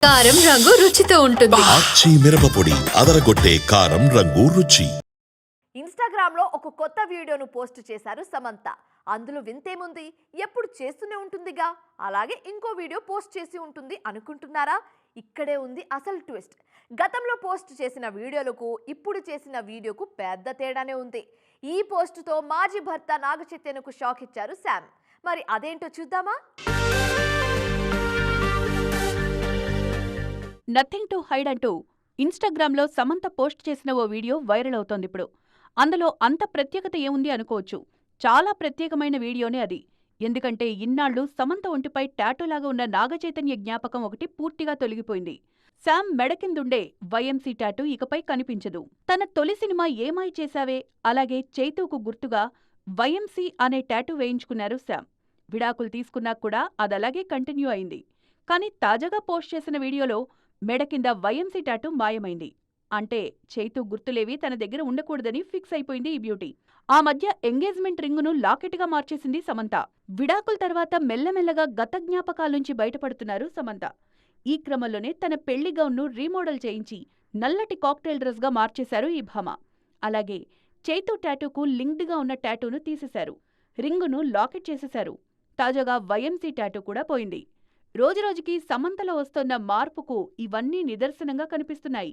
కారం రంగు రుచితో ఉంటుంది. ఆచి మిరపపొడి అదరగొట్టే కారం రంగు రుచి. ఇన్‌స్టాగ్రామ్ లో ఒక కొత్త వీడియోను పోస్ట్ చేశారు సమంత. అందులో వింతేముంది, ఎప్పుడు చేస్తూనే ఉంటుందిగా, అలాగే ఇంకో వీడియో పోస్ట్ చేసి ఉంటుంది అనుకుంటున్నారా? ఇక్కడే ఉంది అసలు ట్విస్ట్. గతంలో పోస్ట్ చేసిన వీడియోలకు ఇప్పుడు చేసిన వీడియోకు పెద్ద తేడానే ఉంది. ఈ పోస్టుతో మాజీ భర్త నాగ చైతన్యకు షాక్ ఇచ్చారు శామ్. మరి అదేంటో చూద్దామా? నథింగ్ టు హైడ్ అంటూ ఇన్‌స్టాగ్రామ్‌లో సమంత పోస్ట్ చేసిన ఓ వీడియో వైరల్ అవుతోందిప్పుడు. అందులో అంత ప్రత్యేకత ఏముంది అనుకోవచ్చు. చాలా ప్రత్యేకమైన వీడియోనే అది. ఎందుకంటే ఇన్నాళ్లు సమంత ఒంటిపై టాటూలాగా ఉన్న నాగచైతన్య జ్ఞాపకం ఒకటి పూర్తిగా తొలగిపోయింది. శామ్ మెడ కిందుండే వైఎంసీ టాటూ ఇకపై కనిపించదు. తన తొలి సినిమా ఏమాయి చేశావే, అలాగే చైతూకు గుర్తుగా వైఎంసీ అనే టాటూ వేయించుకున్నారు శామ్. విడాకులు తీసుకున్నాక కూడా అదలాగే కంటిన్యూ అయింది. కానీ తాజాగా పోస్ట్ చేసిన వీడియోలో మెడ కింద వైఎంసీ టాటూ మాయమైంది. అంటే చైతూ గుర్తులేవి తన దగ్గర ఉండకూడదని ఫిక్స్ అయిపోయింది ఈ బ్యూటీ. ఆ మధ్య ఎంగేజ్మెంట్ రింగును లాకెట్గా మార్చేసింది సమంత. విడాకుల తర్వాత మెల్లమెల్లగా గత జ్ఞాపకాల్నుంచి బయటపడుతున్నారు సమంత. ఈ క్రమంలోనే తన పెళ్లి గౌన్ను రీమోడల్ చేయించి నల్లటి కాక్టైల్ డ్రెస్గా మార్చేశారు ఈ భామ. అలాగే చైతూ టాటూకు లింక్డ్గా ఉన్న టాటూను తీసేశారు. రింగును లాకెట్ చేసేశారు. తాజాగా వైఎంసీ టాటూ కూడా పోయింది. రోజురోజుకి సమంతలో వస్తోన్న మార్పుకు ఇవన్నీ నిదర్శనంగా కనిపిస్తున్నాయి.